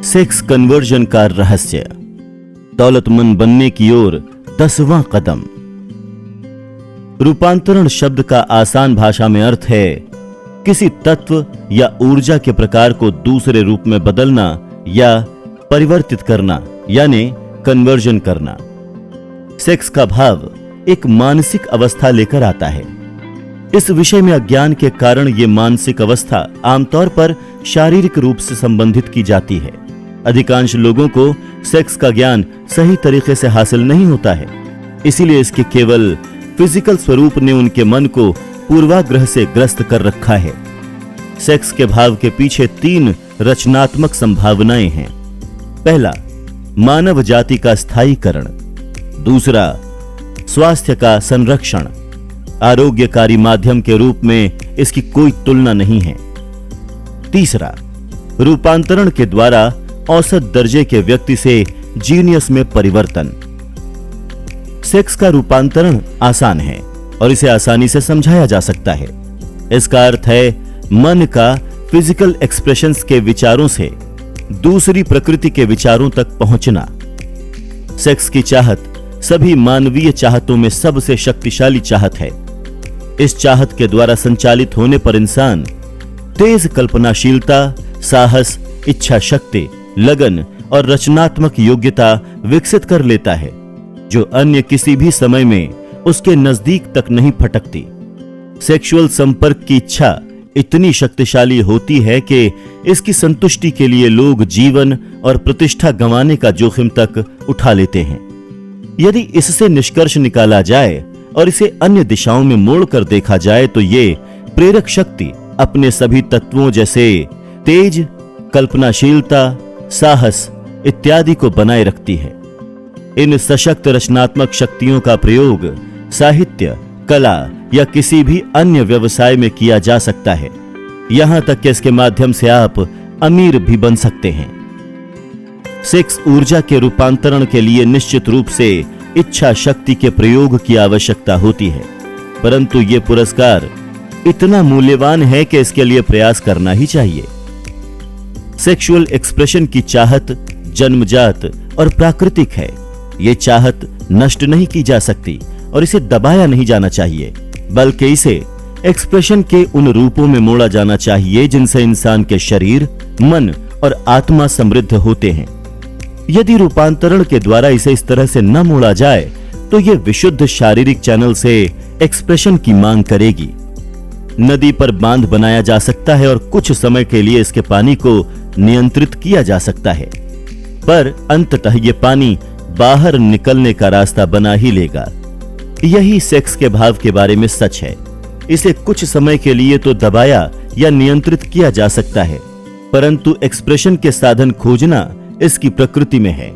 Sex conversion का रहस्य, दौलतमंद बनने की ओर 10वां कदम। रूपांतरण शब्द का आसान भाषा में अर्थ है किसी तत्व या ऊर्जा के प्रकार को दूसरे रूप में बदलना या परिवर्तित करना, यानी कन्वर्जन करना। सेक्स का भाव एक मानसिक अवस्था लेकर आता है। इस विषय में अज्ञान के कारण यह मानसिक अवस्था आमतौर पर शारीरिक रूप से संबंधित की जाती है। अधिकांश लोगों को सेक्स का ज्ञान सही तरीके से हासिल नहीं होता है, इसीलिए इसके केवल फिजिकल स्वरूप ने उनके मन को पूर्वाग्रह से ग्रस्त कर रखा है। सेक्स के भाव के पीछे 3 रचनात्मक संभावनाएं हैं। पहला, मानव जाति का स्थायीकरण। दूसरा, स्वास्थ्य का संरक्षण। आरोग्यकारी माध्यम के रूप में इसकी कोई तुलना नहीं है। तीसरा, रूपांतरण के द्वारा औसत दर्जे के व्यक्ति से जीनियस में परिवर्तन। सेक्स का रूपांतरण आसान है और इसे आसानी से समझाया जा सकता है। इसका अर्थ है मन का फिजिकल एक्सप्रेशंस के विचारों से दूसरी प्रकृति के विचारों तक पहुंचना। सेक्स की चाहत सभी मानवीय चाहतों में सबसे शक्तिशाली चाहत है। इस चाहत के द्वारा संचालित होने पर इंसान तेज कल्पनाशीलता, साहस, इच्छा शक्ति, लगन और रचनात्मक योग्यता विकसित कर लेता है, जो अन्य किसी भी समय में उसके नजदीक तक नहीं फटकती। सेक्सुअल संपर्क की इच्छा इतनी शक्तिशाली होती है कि इसकी संतुष्टि के लिए लोग जीवन और प्रतिष्ठा गंवाने का जोखिम तक उठा लेते हैं। यदि इससे निष्कर्ष निकाला जाए और इसे अन्य दिशाओं में मोड़कर देखा जाए तो ये प्रेरक शक्ति अपने सभी तत्वों जैसे तेज, कल्पनाशीलता, साहस इत्यादि को बनाए रखती है। इन सशक्त रचनात्मक शक्तियों का प्रयोग साहित्य, कला या किसी भी अन्य व्यवसाय में किया जा सकता है। यहां तक कि इसके माध्यम से आप अमीर भी बन सकते हैं। सेक्स ऊर्जा के रूपांतरण के लिए निश्चित रूप से इच्छा शक्ति के प्रयोग की आवश्यकता होती है, परंतु यह पुरस्कार इतना मूल्यवान है कि इसके लिए प्रयास करना ही चाहिए। सेक्सुअल एक्सप्रेशन की चाहत जन्मजात और प्राकृतिक है। यह चाहत नष्ट नहीं की जा सकती और इसे दबाया नहीं जाना चाहिए, बल्कि इसे एक्सप्रेशन के उन रूपों में मोड़ा जाना चाहिए जिनसे इंसान के शरीर, मन और आत्मा समृद्ध होते हैं। यदि रूपांतरण के द्वारा इसे इस तरह से न मोड़ा जाए तो यह विशुद्ध शारीरिक चैनल से एक्सप्रेशन की मांग करेगी। नदी पर बांध बनाया जा सकता है और कुछ समय के लिए इसके पानी को नियंत्रित किया जा सकता है, पर अंततः यह पानी बाहर निकलने का रास्ता बना ही लेगा। यही सेक्स के भाव के बारे में सच है। इसे कुछ समय के लिए तो दबाया या नियंत्रित किया जा सकता है, परंतु एक्सप्रेशन के साधन खोजना इसकी प्रकृति में है।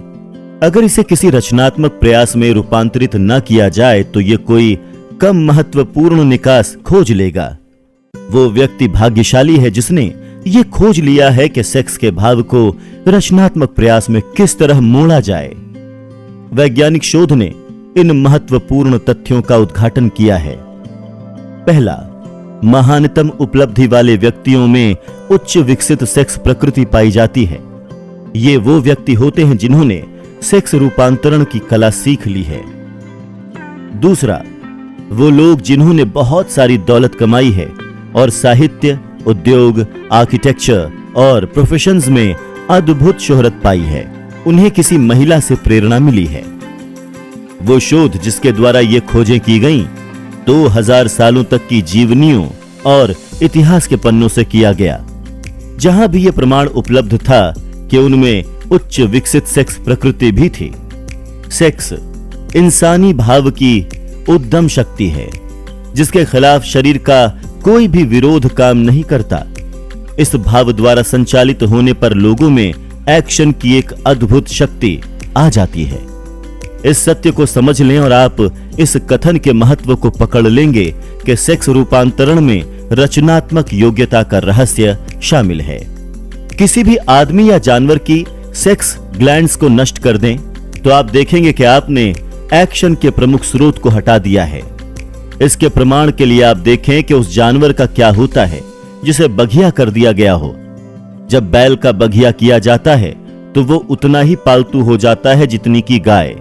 अगर इसे किसी रचनात्मक प्रयास में रूपांतरित न किया जाए तो यह कोई कम महत्वपूर्ण निकास खोज लेगा। वो व्यक्ति भाग्यशाली है जिसने ये खोज लिया है कि सेक्स के भाव को रचनात्मक प्रयास में किस तरह मोड़ा जाए। वैज्ञानिक शोध ने इन महत्वपूर्ण तथ्यों का उद्घाटन किया है। पहला, महानतम उपलब्धि वाले व्यक्तियों में उच्च विकसित सेक्स प्रकृति पाई जाती है। ये वो व्यक्ति होते हैं जिन्होंने सेक्स रूपांतरण की कला सीख ली है। दूसरा, वो लोग जिन्होंने बहुत सारी दौलत कमाई है और साहित्य, उद्योग, आर्किटेक्चर और प्रोफेशंस में अद्भुत शोहरत पाई है, उन्हें किसी महिला से प्रेरणा मिली है। वो शोध जिसके द्वारा ये खोजें की गईं 2000 सालों तक की जीवनियों और इतिहास के पन्नों से किया गया, जहां भी यह प्रमाण उपलब्ध था कि उनमें उच्च विकसित सेक्स प्रकृति भी थी। सेक्स इंसानी भाव की उद्दम शक्ति है, जिसके खिलाफ शरीर का कोई भी विरोध काम नहीं करता। इस भाव द्वारा संचालित होने पर लोगों में एक्शन की एक अद्भुत शक्ति आ जाती है। इस सत्य को समझ लें और आप इस कथन के महत्व को पकड़ लेंगे कि सेक्स रूपांतरण में रचनात्मक योग्यता का रहस्य शामिल है। किसी भी आदमी या जानवर की सेक्स ग्लैंड्स को नष्ट कर दें तो आप देखेंगे कि आपने एक्शन के प्रमुख स्रोत को हटा दिया है। इसके प्रमाण के लिए आप देखें कि उस जानवर का क्या होता है जिसे बघिया कर दिया गया हो। जब बैल का बघिया किया जाता है तो वो उतना ही पालतू हो जाता है जितनी की गाय।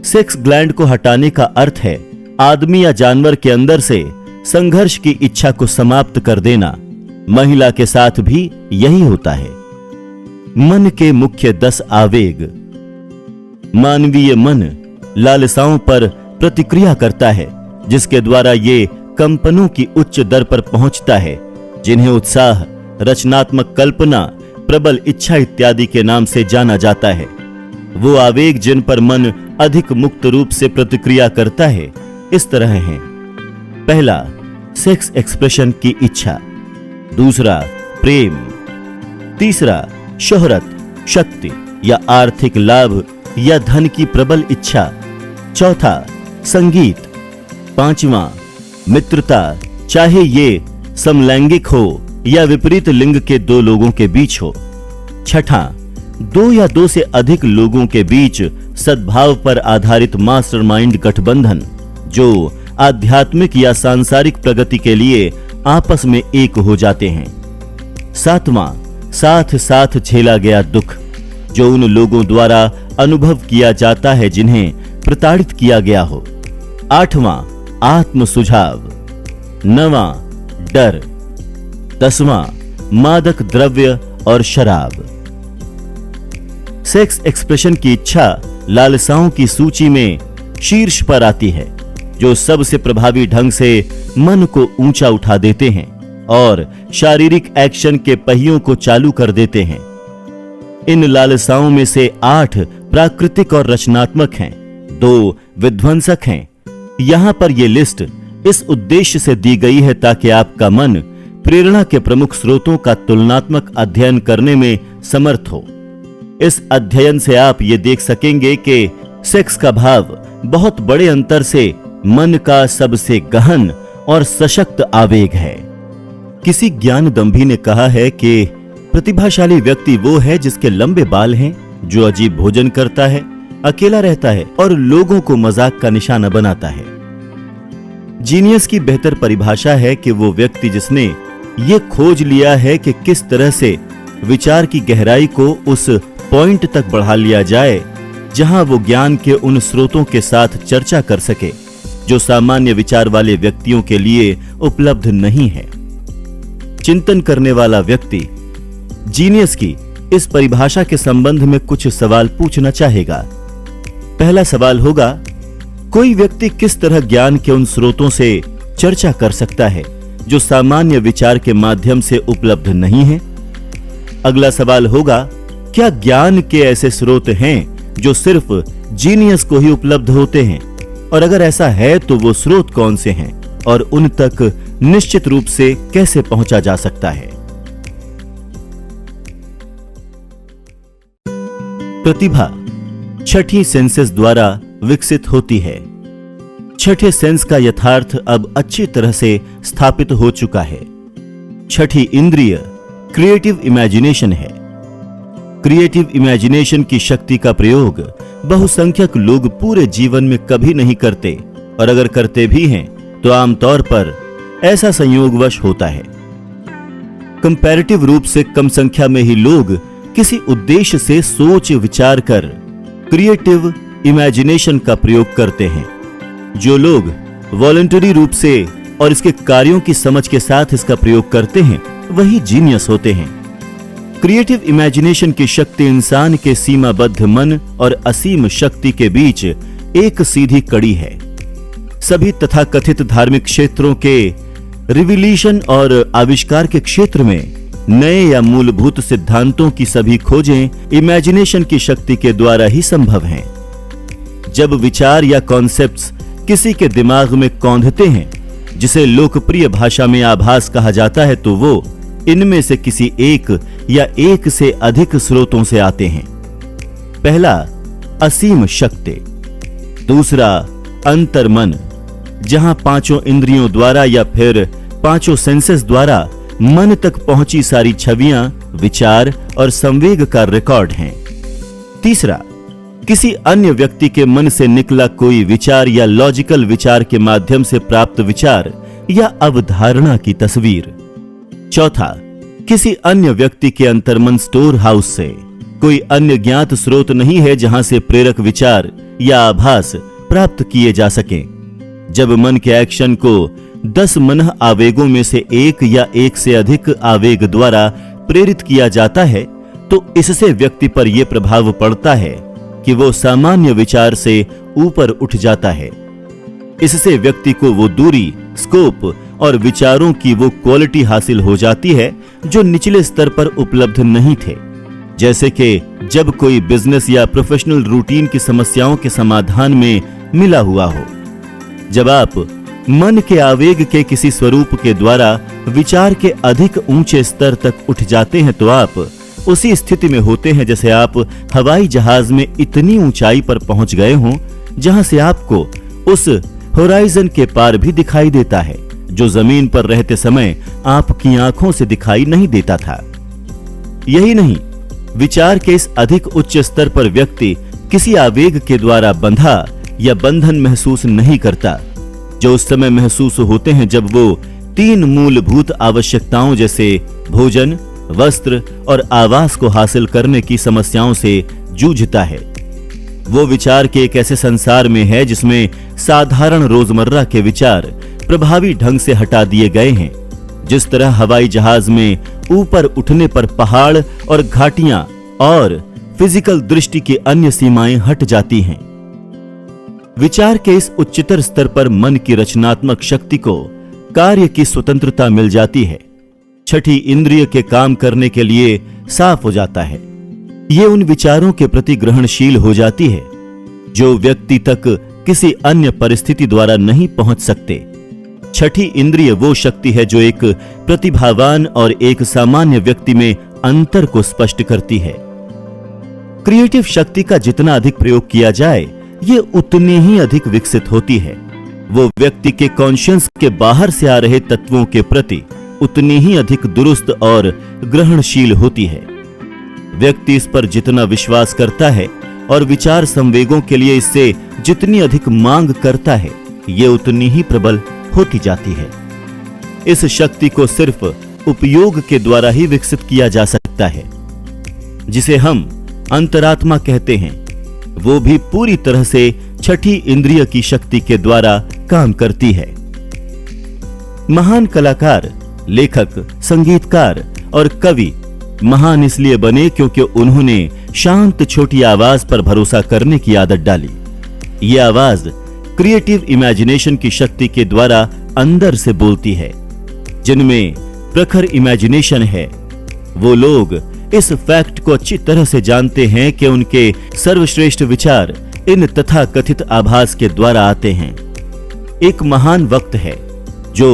सेक्स ग्लैंड को हटाने का अर्थ है आदमी या जानवर के अंदर से संघर्ष की इच्छा को समाप्त कर देना। महिला के साथ भी यही होता है। मन के मुख्य 10 आवेग। मानवीय मन लालसाओं पर प्रतिक्रिया करता है, जिसके द्वारा ये कंपनों की उच्च दर पर पहुंचता है, जिन्हें उत्साह, रचनात्मक कल्पना, प्रबल इच्छा इत्यादि के नाम से जाना जाता है। वो आवेग जिन पर मन अधिक मुक्त रूप से प्रतिक्रिया करता है इस तरह हैं। पहला, सेक्स एक्सप्रेशन की इच्छा। दूसरा, प्रेम। तीसरा, शोहरत, शक्ति या आर्थिक लाभ या धन की प्रबल इच्छा। चौथा, संगीत। पांचवा, मित्रता, चाहे ये समलैंगिक हो या विपरीत लिंग के 2 लोगों के बीच हो। छठा, 2 या 2 से अधिक लोगों के बीच सद्भाव पर आधारित मास्टरमाइंड गठबंधन, जो आध्यात्मिक या सांसारिक प्रगति के लिए आपस में एक हो जाते हैं। सातवां, साथ साथ झेला गया दुख, जो उन लोगों द्वारा अनुभव किया जाता है जिन्हें प्रताड़ित किया गया हो। आठवां, आत्म सुझाव। नवां, डर। 10वां, मादक द्रव्य और शराब। सेक्स एक्सप्रेशन की इच्छा लालसाओं की सूची में शीर्ष पर आती है, जो सबसे प्रभावी ढंग से मन को ऊंचा उठा देते हैं और शारीरिक एक्शन के पहियों को चालू कर देते हैं। इन लालसाओं में से 8 प्राकृतिक और रचनात्मक हैं, 2 विध्वंसक हैं। यहां पर यह लिस्ट इस उद्देश्य से दी गई है ताकि आपका मन प्रेरणा के प्रमुख स्रोतों का तुलनात्मक अध्ययन करने में समर्थ हो। इस अध्ययन से आप ये देख सकेंगे कि सेक्स का भाव बहुत बड़े अंतर से मन का सबसे गहन और सशक्त आवेग है। किसी ज्ञानदंभी ने कहा है कि प्रतिभाशाली व्यक्ति वो है जिसके लंबे बाल हैं, जो अजीब भोजन करता है, अकेला रहता है और लोगों को मजाक का निशाना बनाता है। जीनियस की बेहतर परिभाषा है कि वो व्यक्ति जिसने ये खोज लिया है कि किस तरह से विचार की गहराई को उस पॉइंट तक बढ़ा लिया जाए जहां वो ज्ञान के उन स्रोतों के साथ चर्चा कर सके जो सामान्य विचार वाले व्यक्तियों के लिए उपलब्ध नहीं है। चिंतन करने वाला व्यक्ति जीनियस की इस परिभाषा के संबंध में कुछ सवाल पूछना चाहेगा। पहला सवाल होगा, कोई व्यक्ति किस तरह ज्ञान के उन स्रोतों से चर्चा कर सकता है जो सामान्य विचार के माध्यम से उपलब्ध नहीं है? अगला सवाल होगा, क्या ज्ञान के ऐसे स्रोत हैं जो सिर्फ जीनियस को ही उपलब्ध होते हैं, और अगर ऐसा है तो वो स्रोत कौन से हैं और उन तक निश्चित रूप से कैसे पहुंचा जा सकता है? प्रतिभा छठी सेंसेस द्वारा विकसित होती है। छठे सेंस का यथार्थ अब अच्छी तरह से स्थापित हो चुका है। छठी इंद्रिय क्रिएटिव इमेजिनेशन है। क्रिएटिव इमेजिनेशन की शक्ति का प्रयोग बहुसंख्यक लोग पूरे जीवन में कभी नहीं करते, और अगर करते भी हैं तो आमतौर पर ऐसा संयोगवश होता है। कंपैरेटिव रूप से कम संख्या में ही लोग किसी उद्देश्य से सोच विचार कर क्रिएटिव इमेजिनेशन का प्रयोग करते हैं। जो लोग वॉलंटरी रूप से और इसके कार्यों की समझ के साथ इसका प्रयोग करते हैं वही जीनियस होते हैं। क्रिएटिव इमेजिनेशन की शक्ति इंसान के सीमाबद्ध मन और असीम शक्ति के बीच एक सीधी कड़ी है। सभी तथाकथित धार्मिक क्षेत्रों के रिविलेशन और आविष्कार के क्षेत्र में नए या मूलभूत सिद्धांतों की सभी खोजें इमेजिनेशन की शक्ति के द्वारा ही संभव हैं। जब विचार या कॉन्सेप्ट्स किसी के दिमाग में कौंधते हैं, जिसे लोकप्रिय भाषा में आभास कहा जाता है, तो वो इनमें से किसी एक या एक से अधिक स्रोतों से आते हैं। पहला, असीम शक्ति। दूसरा, अंतर्मन, जहां पांचों इंद्रियों द्वारा या फिर पांचों सेंसेस द्वारा मन तक पहुंची सारी छवियां, विचार और संवेग का रिकॉर्ड हैं। तीसरा, किसी अन्य व्यक्ति के मन से निकला कोई विचार या लॉजिकल विचार के माध्यम से प्राप्त विचार या अवधारणा की तस्वीर। चौथा, किसी अन्य व्यक्ति के अंतर्मन स्टोर हाउस से। कोई अन्य ज्ञात स्रोत नहीं है जहां से प्रेरक विचार या आभास प्राप्त किए जा सकें। जब मन के एक्शन को 10 मन आवेगों में से एक या एक से अधिक आवेग द्वारा प्रेरित किया जाता है तो इससे व्यक्ति पर यह प्रभाव पड़ता है कि वो सामान्य विचार से ऊपर उठ जाता है। इससे व्यक्ति को वो दूरी, स्कोप और विचारों की वो क्वालिटी हासिल हो जाती है जो निचले स्तर पर उपलब्ध नहीं थे। जैसे कि जब कोई बिजनेस या प्रोफेशनल रूटीन की समस्याओं के समाधान में मिला हुआ हो। जब आप मन के आवेग के किसी स्वरूप के द्वारा विचार के अधिक ऊंचे स्तर तक उठ जाते हैं तो आप उसी स्थिति में होते हैं जैसे आप हवाई जहाज में इतनी ऊंचाई पर पहुंच गए हों जहां से आपको उस होराइजन के पार भी दिखाई देता है जो जमीन पर रहते समय आपकी आंखों से दिखाई नहीं देता था। यही नहीं, विचार के इस अधिक उच्च स्तर पर व्यक्ति किसी आवेग के द्वारा बंधा या बंधन महसूस नहीं करता, जो उस समय महसूस होते हैं जब वो 3 मूलभूत आवश्यकताओं जैसे भोजन, वस्त्र और आवास को हासिल करने की समस्याओं से जूझता है। वो विचार के एक ऐसे संसार में है जिसमें साधारण रोजमर्रा के विचार प्रभावी ढंग से हटा दिए गए हैं। जिस तरह हवाई जहाज में ऊपर उठने पर पहाड़ और घाटियां और फिजिकल दृष्टि की अन्य सीमाएं हट जाती हैं। विचार के इस उच्चतर स्तर पर मन की रचनात्मक शक्ति को कार्य की स्वतंत्रता मिल जाती है। छठी इंद्रिय के काम करने के लिए साफ हो जाता है। ये उन विचारों के प्रति ग्रहणशील हो जाती है जो व्यक्ति तक किसी अन्य परिस्थिति द्वारा नहीं पहुंच सकते। छठी इंद्रिय वो शक्ति है जो एक प्रतिभावान और एक सामान्य व्यक्ति में अंतर को स्पष्ट करती है। क्रिएटिव शक्ति का जितना अधिक प्रयोग किया जाए ये उतनी ही अधिक विकसित होती है। वो व्यक्ति के कॉन्शियस के बाहर से आ रहे तत्वों के प्रति उतनी ही अधिक दुरुस्त और ग्रहणशील होती है। व्यक्ति इस पर जितना विश्वास करता है और विचार संवेगों के लिए इससे जितनी अधिक मांग करता है ये उतनी ही प्रबल होती जाती है। इस शक्ति को सिर्फ उपयोग के द्वारा ही विकसित किया जा सकता है। जिसे हम अंतरात्मा कहते हैं वो भी पूरी तरह से छठी इंद्रिय की शक्ति के द्वारा काम करती है। महान कलाकार, लेखक, संगीतकार और कवि महान इसलिए बने क्योंकि उन्होंने शांत छोटी आवाज पर भरोसा करने की आदत डाली। ये आवाज क्रिएटिव इमेजिनेशन की शक्ति के द्वारा अंदर से बोलती है। जिनमें प्रखर इमेजिनेशन है वो लोग इस फैक्ट को अच्छी तरह से जानते हैं कि उनके सर्वश्रेष्ठ विचार इन तथाकथित आभास के द्वारा आते हैं। एक महान वक्त है जो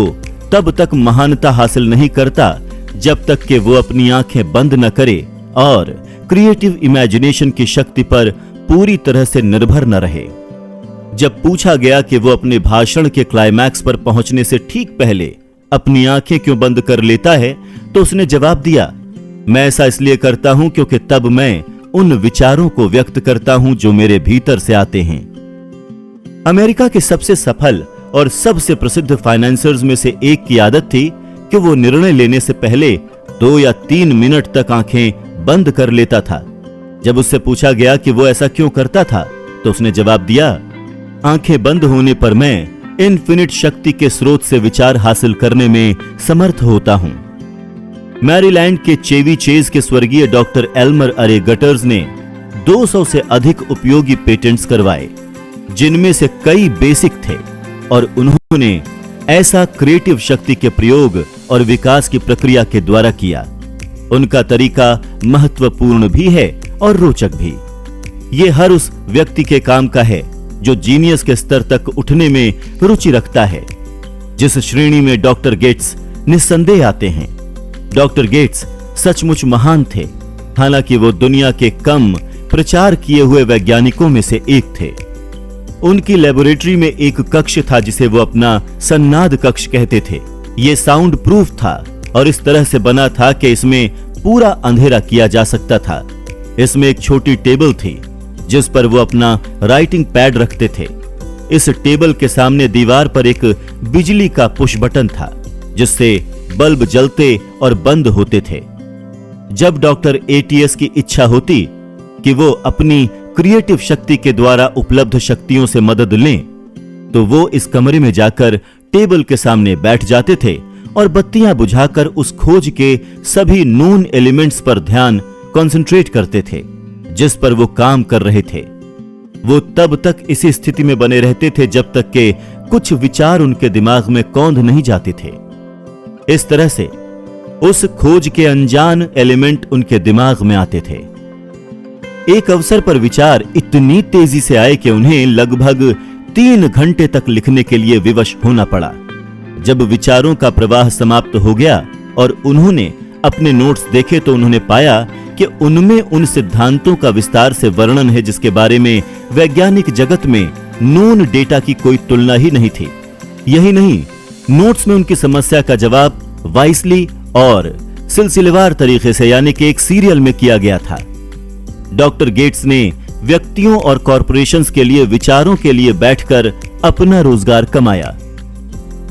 तब तक महानता हासिल नहीं करता जब तक कि वो अपनी आंखें बंद न करे और क्रिएटिव इमेजिनेशन की शक्ति पर पूरी तरह से निर्भर न रहे। जब पूछा गया कि वो अपने भाषण के क्लाइमैक्स पर पहुंचने से ठीक पहले अपनी आंखें क्यों बंद कर लेता है तो उसने जवाब दिया, मैं ऐसा इसलिए करता हूं क्योंकि तब मैं उन विचारों को व्यक्त करता हूं जो मेरे भीतर से आते हैं। अमेरिका के सबसे सफल और सबसे प्रसिद्ध फाइनेंसर्स में से एक की आदत थी कि वो निर्णय लेने से पहले 2 या 3 मिनट तक आंखें बंद कर लेता था। जब उससे पूछा गया कि वो ऐसा क्यों करता था तो उसने जवाब दिया, आंखें बंद होने पर मैं इनफिनिट शक्ति के स्रोत से विचार हासिल करने में समर्थ होता हूं। मैरीलैंड के चेवी चेज के स्वर्गीय डॉक्टर एल्मर अरे गटर्स ने 200 से अधिक उपयोगी पेटेंट्स करवाए जिनमें से कई बेसिक थे और उन्होंने ऐसा क्रिएटिव शक्ति के प्रयोग और विकास की प्रक्रिया के द्वारा किया। उनका तरीका महत्वपूर्ण भी है और रोचक भी। ये हर उस व्यक्ति के काम का है जो जीनियस के स्तर तक उठने में रुचि रखता है, जिस श्रेणी में डॉक्टर गेट्स निस्संदेह आते हैं। डॉक्टर गेट्स सचमुच महान थे, हालांकि वो दुनिया के कम प्रचार किए हुए वैज्ञानिकों में से एक थे। उनकी लेबोरेटरी में एक कक्ष था जिसे वो अपना सन्नाद कक्ष कहते थे। ये साउंड प्रूफ था और इस तरह से बना था कि इसमें पूरा अंधेरा किया जा सकता था। इसमें एक छोटी टेबल थी जिस पर वो अपना राइटिंग पैड रखते थे। इस टेबल के सामने दीवार पर एक बिजली का पुश बटन था जिससे बल्ब जलते और बंद होते थे। जब डॉक्टर एटीएस की इच्छा होती कि वो अपनी क्रिएटिव शक्ति के द्वारा उपलब्ध शक्तियों से मदद लें, तो वो इस कमरे में जाकर टेबल के सामने बैठ जाते थे और बत्तियां बुझाकर उस खोज के सभी नोन एलिमेंट्स पर ध्यान कंसंट्रेट करते थे जिस पर वो काम कर रहे थे। वो तब तक इसी स्थिति में बने रहते थे जब तक कि कुछ विचार उनके दिमाग में कौंध नहीं जाते थे। इस तरह से उस खोज के अनजान एलिमेंट उनके दिमाग में आते थे। एक अवसर पर विचार इतनी तेजी से आए कि उन्हें लगभग 3 घंटे तक लिखने के लिए विवश होना पड़ा। जब विचारों का प्रवाह समाप्त हो गया और उन्होंने अपने नोट्स देखे तो उन्होंने पाया कि उनमें उन सिद्धांतों का विस्तार से वर्णन है जिसके बारे में वैज्ञानिक जगत में नोन डेटा की कोई तुलना ही नहीं थी। यही नहीं, नोट्स में उनकी समस्या का जवाब वाइसली और सिलसिलेवार तरीके से यानी कि एक सीरियल में किया गया था। डॉक्टर गेट्स ने व्यक्तियों और कॉरपोरेशंस के लिए विचारों के लिए बैठकर अपना रोजगार कमाया।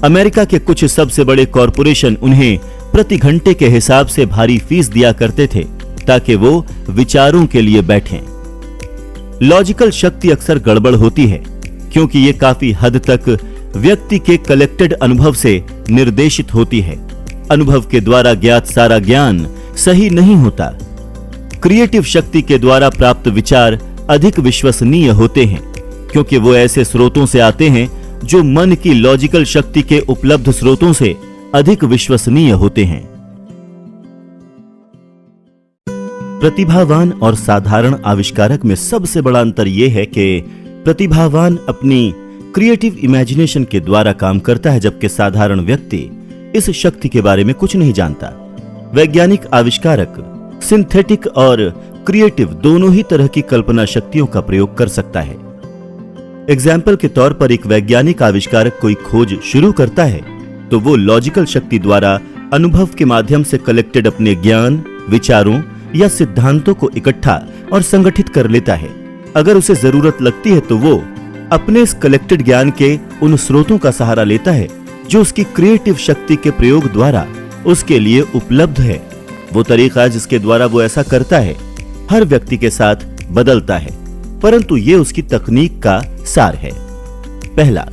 अमेरिका के कुछ सबसे बड़े कॉरपोरेशन उन्हें प्रति घंटे के हिसाब से भारी फीस दिया करते थे ताकि वो विचारों के लिए बैठें। लॉजिकल शक्ति अक्सर गड़बड़ होती है क्योंकि ये काफी हद तक व्यक्ति के कलेक्टेड अनुभव से निर्देशित होती है। अनुभव के द्वारा ज्ञात सारा ज्ञान सही नहीं होता। क्रिएटिव शक्ति के द्वारा प्राप्त विचार अधिक विश्वसनीय होते हैं क्योंकि वो ऐसे स्रोतों से आते हैं जो मन की लॉजिकल शक्ति के उपलब्ध स्रोतों से अधिक विश्वसनीय होते हैं। प्रतिभावान और साधारण आविष्कारक में सबसे बड़ा अंतर यह है कि प्रतिभावान अपनी क्रिएटिव इमेजिनेशन के द्वारा काम करता है जबकि साधारण व्यक्ति इस शक्ति के बारे में कुछ नहीं जानता। वैज्ञानिक आविष्कारक सिंथेटिक और क्रिएटिव दोनों ही तरह की कल्पना शक्तियों का प्रयोग कर सकता है। एग्जाम्पल के तौर पर एक वैज्ञानिक आविष्कारक कोई खोज शुरू करता है तो वो लॉजिकल शक्ति द्वारा अनुभव के माध्यम से कलेक्टेड अपने ज्ञान, विचारों या सिद्धांतों को इकट्ठा और संगठित कर लेता है। अगर उसे जरूरत लगती है तो वो अपने इस कलेक्टेड ज्ञान के उन स्रोतों का सहारा लेता है जो उसकी क्रिएटिव शक्ति के प्रयोग द्वारा उसके लिए उपलब्ध है। वो तरीका जिसके द्वारा वो ऐसा करता है हर व्यक्ति के साथ बदलता है, परंतु ये उसकी तकनीक का सार है। पहला,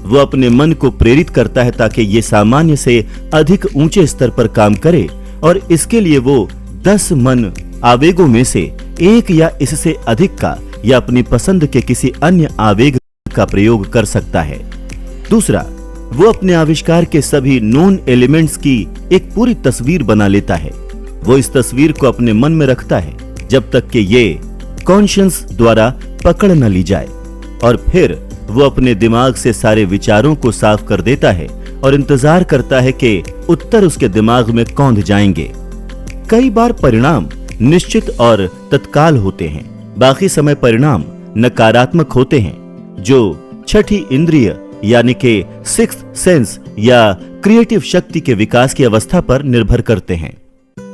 वो अपने मन को प्रेरित करता है ताकि ये सामान्य से अधिक ऊंचे स्तर पर काम करे और इसके लिए वो 10 मन आवेगों में से एक या इससे अधिक का या अपनी पसंद के किसी अन्य आवेग का प्रयोग कर सकता है। दूसरा, वो अपने आविष्कार के सभी नोन एलिमेंट्स की एक पूरी तस्वीर बना लेता है। वो इस तस्वीर को अपने मन में रखता है जब तक कि ये कॉन्शियस द्वारा पकड़ न ली जाए और फिर वो अपने दिमाग से सारे विचारों को साफ कर देता है और इंतजार करता है कि उत्तर उसके दिमाग में कौंध जाएंगे। कई बार परिणाम निश्चित और तत्काल होते हैं, बाकी समय परिणाम नकारात्मक होते हैं जो छठी इंद्रिय यानी कि सिक्स्थ सेंस या क्रिएटिव शक्ति के विकास की अवस्था पर निर्भर करते हैं।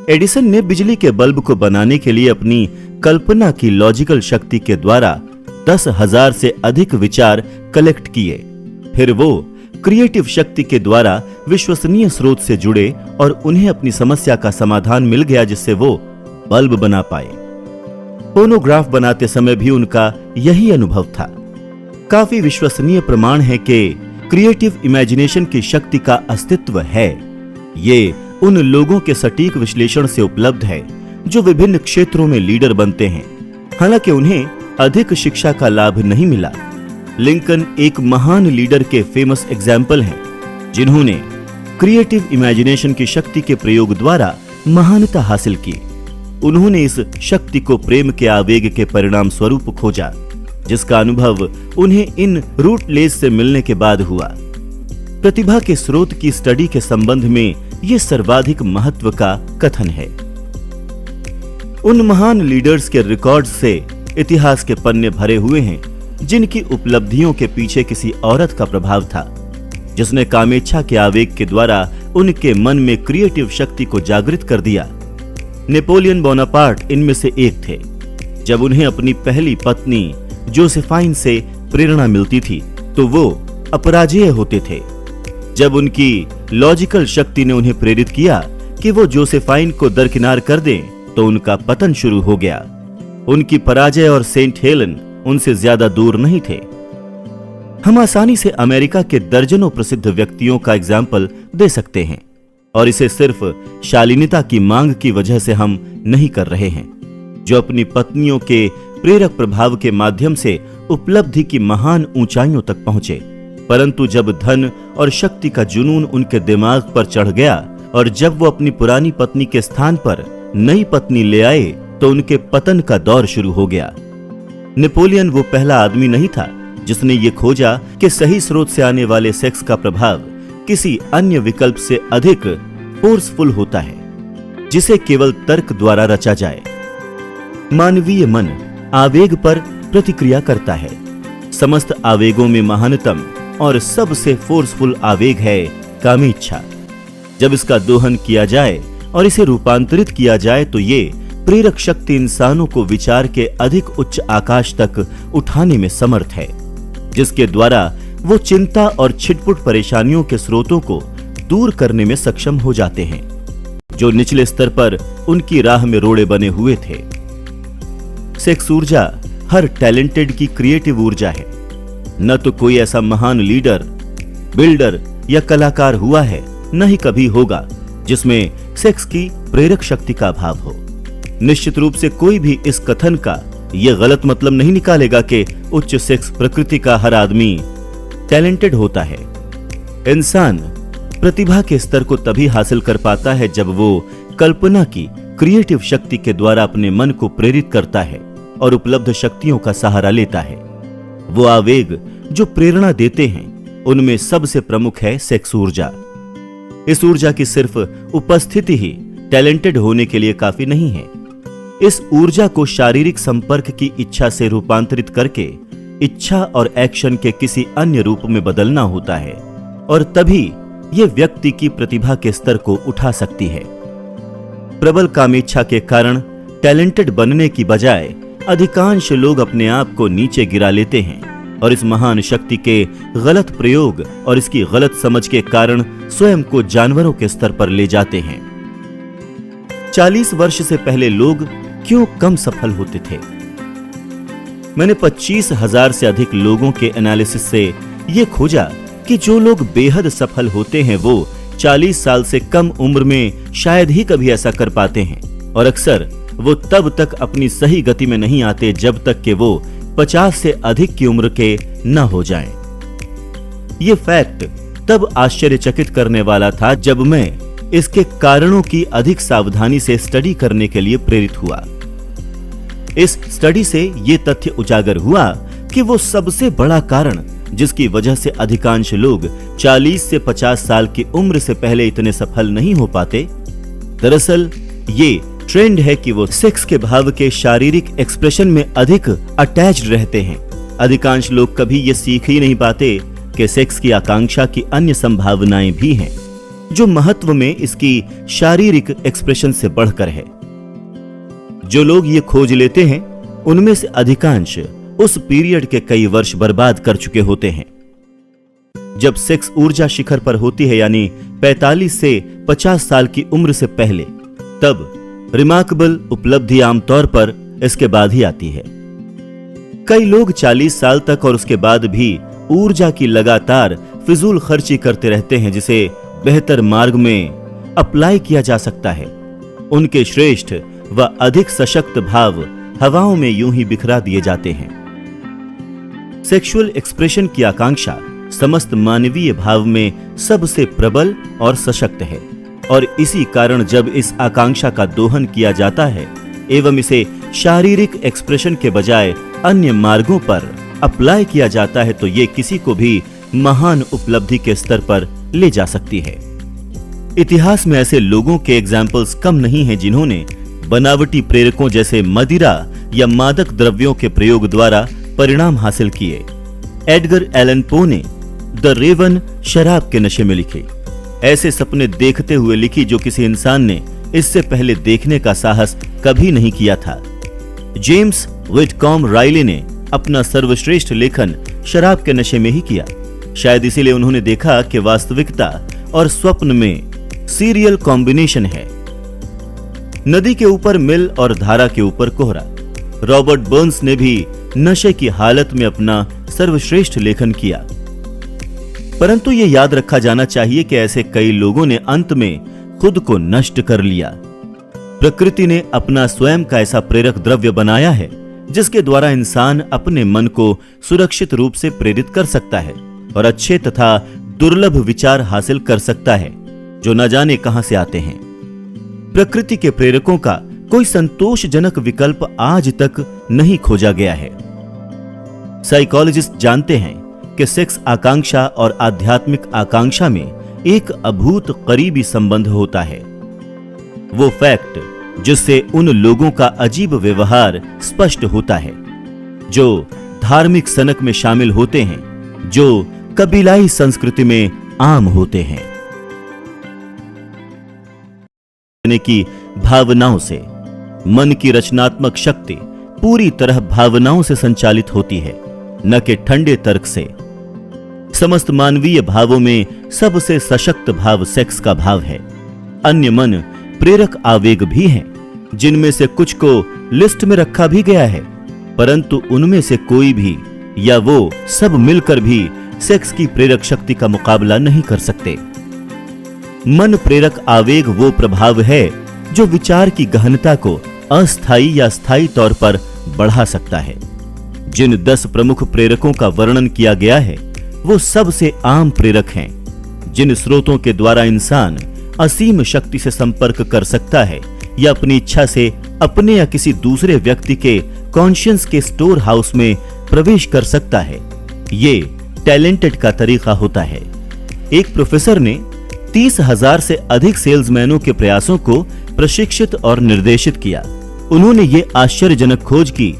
एडिसन ने बिजली के बल्ब को बनाने के लिए अपनी कल्पना की लॉजिकल शक्ति के द्वारा 10,000 से अधिक विचार कलेक्ट किए। फिर वो क्रिएटिव शक्ति के द्वारा विश्वसनीय स्रोत से जुड़े और उन्हें अपनी समस्या का समाधान मिल गया जिससे वो बल्ब बना पाए। फोनोग्राफ बनाते समय भी उनका यही अनुभव था। काफी विश्वसनीय प्रमाण है कि क्रिएटिव इमेजिनेशन की शक्ति का अस्तित्व है। ये उन लोगों के सटीक विश्लेषण से उपलब्ध है जो विभिन्न क्षेत्रों में लीडर बनते हैं, हालांकि उन्हें अधिक शिक्षा का लाभ नहीं मिला। लिंकन एक महान लीडर के फेमस एग्जाम्पल हैं जिन्होंने क्रिएटिव इमेजिनेशन की शक्ति के प्रयोग द्वारा महानता हासिल की। उन्होंने इस शक्ति को प्रेम के आवेग के परिणाम स्वरूप खोजा जिसका अनुभव उन्हें इन रूटलेस से मिलने के बाद हुआ। प्रतिभा के स्रोत की स्टडी के संबंध में यह सर्वाधिक महत्व का कथन है। उन महान लीडर्स के रिकॉर्ड्स से इतिहास के पन्ने भरे हुए हैं जिनकी उपलब्धियों के पीछे किसी औरत का प्रभाव था जिसने कामेच्छा के आवेग के द्वारा उनके मन में क्रिएटिव शक्ति को जागृत कर दिया। नेपोलियन बोनापार्ट इनमें से एक थे। जब उन्हें अपनी पहली पत्नी जोसेफाइन से प्रेरणा मिलती थी तो वो अपराजेय होते थे। जब उनकी लॉजिकल शक्ति ने उन्हें प्रेरित किया कि वो जोसेफाइन को दरकिनार कर दें तो उनका पतन शुरू हो गया। उनकी पराजय और सेंट हेलन उनसे ज्यादा दूर नहीं थे। हम आसानी से अमेरिका के दर्जनों प्रसिद्ध व्यक्तियों का एग्जाम्पल दे सकते हैं, और इसे सिर्फ शालीनता की मांग की वजह से हम नहीं कर रहे हैं, जो अपनी पत्नियों के प्रेरक प्रभाव के माध्यम से उपलब्धि की महान ऊंचाइयों तक पहुंचे। परंतु जब धन और शक्ति का जुनून उनके दिमाग पर चढ़ गया और जब वो अपनी पुरानी पत्नी के स्थान पर नई पत्नी ले आए तो उनके पतन का दौर शुरू हो गया। नेपोलियन वो पहला आदमी नहीं था जिसने ये खोजा कि सही स्रोत से आने वाले सेक्स का प्रभाव किसी अन्य विकल्प से अधिक फोर्सफुल होता है, जिसे केवल तर्क द्वारा रचा जाए। मानवीय मन आवेग पर प्रतिक्रिया करता है। समस्त आवेगों में महानतम और सबसे फोर्सफुल आवेग है कामेच्छा। जब इसका दोहन किया जाए और इसे रूपांतरित किया जाए तो ये प्रेरक शक्ति इंसानों को विचार के अधिक उच्च आकाश तक उठाने में समर्थ है, जिसके द्वारा वो चिंता और छिटपुट परेशानियों के स्रोतों को दूर करने में सक्षम हो जाते हैं, जो निचले स्तर पर उनकी राह में रोड़े बने हुए थे। सेक्स ऊर्जा हर टैलेंटेड की क्रिएटिव ऊर्जा है। न तो कोई ऐसा महान लीडर, बिल्डर या कलाकार हुआ है, न ही कभी होगा जिसमें सेक्स की प्रेरक शक्ति का अभाव हो। निश्चित रूप से कोई भी इस कथन का यह गलत मतलब नहीं निकालेगा कि उच्च सेक्स प्रकृति का हर आदमी टैलेंटेड होता है। इंसान प्रतिभा के स्तर को तभी हासिल कर पाता है जब वो कल्पना की क्रिएटिव शक्ति के द्वारा अपने मन को प्रेरित करता है और उपलब्ध शक्तियों का सहारा लेता है। वो आवेग जो प्रेरणा देते हैं उनमें सबसे प्रमुख है सेक्स ऊर्जा। इस ऊर्जा की सिर्फ उपस्थिति ही टैलेंटेड होने के लिए काफी नहीं है। इस ऊर्जा को शारीरिक संपर्क की इच्छा से रूपांतरित करके इच्छा और एक्शन के किसी अन्य रूप में बदलना होता है, और तभी यह व्यक्ति की प्रतिभा के स्तर को उठा सकती है। प्रबल कामेच्छा के कारण टैलेंटेड बनने की बजाय अधिकांश लोग अपने आप को नीचे गिरा लेते हैं और इस महान शक्ति के गलत प्रयोग और इसकी गलत समझ के कारण स्वयं को जानवरों के स्तर पर ले जाते हैं। 40 वर्ष से पहले लोग क्यों कम सफल होते थे? मैंने 25,000 से अधिक लोगों के एनालिसिस से यह खोजा कि जो लोग बेहद सफल होते हैं वो 40 साल से कम उम्र में शायद ही कभी ऐसा कर पाते हैं, और अक्सर वो तब तक अपनी सही गति में नहीं आते जब तक कि वो 50 से अधिक की उम्र के न हो जाएं। ये फैक्ट तब आश्चर्यचकित करने वाला था जब मैं इसके कारणों की अधिक सावधानी से स्टडी करने के लिए प्रेरित हुआ। इस स्टडी से ये तथ्य उजागर हुआ कि वो सबसे बड़ा कारण जिसकी वजह से अधिकांश लोग 40 से 50 साल की उम्र से पहले इतने सफल नहीं हो पाते, दरअसल ये ट्रेंड है कि वो सेक्स के भाव के शारीरिक एक्सप्रेशन में अधिक अटैच्ड रहते हैं। अधिकांश लोग कभी ये सीख ही नहीं पाते कि सेक्स की आकांक्षा की अन्य संभावनाएं भी हैं, जो महत्व में इसकी शारीरिक एक्सप्रेशन से बढ़कर है। जो लोग ये खोज लेते हैं उनमें से अधिकांश उस पीरियड के कई वर्ष बर्बाद कर चुके होते हैं। जब सेक्स ऊर्जा शिखर पर होती है, यानी 45 से 50 साल की उम्र से पहले, तब रिमार्केबल उपलब्धि आमतौर पर इसके बाद ही आती है। कई लोग 40 साल तक और उसके बाद भी ऊर्जा की लगातार फिजूल खर्ची करते रहते हैं, जिसे बेहतर मार्ग में अप्लाई किया जा सकता है। उनके श्रेष्ठ व अधिक सशक्त भाव हवाओं में यूं ही बिखरा दिए जाते हैं। सेक्सुअल एक्सप्रेशन की आकांक्षा समस्त मानवीय भाव में सबसे प्रबल और सशक्त है, और इसी कारण जब इस आकांक्षा का दोहन किया जाता है एवं इसे शारीरिक एक्सप्रेशन के बजाय अन्य मार्गों पर अप्लाई किया जाता है, तो ये किसी को भी महान उपलब्धि के स्तर पर ले जा सकती है। इतिहास में ऐसे लोगों के एग्जाम्पल्स कम नहीं हैं जिन्होंने बनावटी प्रेरकों जैसे मदिरा या मादक द्रव्यों के प्रयोग द्वारा परिणाम हासिल किए। एडगर एलन पो ने द रेवन शराब के नशे में लिखी। ऐसे सपने देखते हुए लिखी जो किसी इंसान ने इससे पहले देखने का साहस कभी नहीं किया था। जेम्स विटकॉम राइले ने अपना सर्वश्रेष्ठ लेखन शराब के नशे में ही किया। शायद इसीलिए उन्होंने देखा कि वास्तविकता और स्वप्न में सीरियल कॉम्बिनेशन है। नदी के ऊपर मिल और धारा के ऊपर कोहरा। रॉबर्ट बर्न्स ने भी नशे की हालत में अपना सर्वश्रेष्ठ लेखन किया। परंतु यह याद रखा जाना चाहिए कि ऐसे कई लोगों ने अंत में खुद को नष्ट कर लिया। प्रकृति ने अपना स्वयं का ऐसा प्रेरक द्रव्य बनाया है जिसके द्वारा इंसान अपने मन को सुरक्षित रूप से प्रेरित कर सकता है और अच्छे तथा दुर्लभ विचार हासिल कर सकता है जो न जाने कहां से आते हैं। प्रकृति के प्रेरकों का कोई संतोषजनक विकल्प आज तक नहीं खोजा गया है। साइकोलॉजिस्ट जानते हैं कि सेक्स आकांक्षा और आध्यात्मिक आकांक्षा में एक अभूत करीबी संबंध होता है। वो फैक्ट जिससे उन लोगों का अजीब व्यवहार स्पष्ट होता है जो धार्मिक सनक में शामिल होते हैं, जो कबीलाई संस्कृति में आम होते हैं। की भावनाओं से मन की रचनात्मक शक्ति पूरी तरह भावनाओं से संचालित होती है, न कि ठंडे तर्क से। समस्त मानवीय भावों में सबसे सशक्त भाव सेक्स का भाव है। अन्य मन प्रेरक आवेग भी हैं, जिनमें से कुछ को लिस्ट में रखा भी गया है, परंतु उनमें से कोई भी या वो सब मिलकर भी सेक्स की प्रेरक शक्ति का मुकाबला नहीं कर सकते। मन प्रेरक आवेग वो प्रभाव है जो विचार की गहनता को अस्थायी या स्थायी तौर पर बढ़ा सकता है। जिन 10 प्रमुख प्रेरकों का वर्णन किया गया है वो सबसे आम प्रेरक हैं, जिन स्रोतों के द्वारा इंसान असीम शक्ति से संपर्क कर सकता है या अपनी इच्छा से अपने या किसी दूसरे व्यक्ति के कॉन्शियंस के स्टोर हाउस में प्रवेश कर सकता है। ये टैलेंटेड का तरीका होता है। एक प्रोफेसर ने 30,000 से अधिक सेल्समैनों के प्रयासों को प्रशिक्षित और निर्देशित किया। उन्होंने ये आश्चर्यजनक खोज की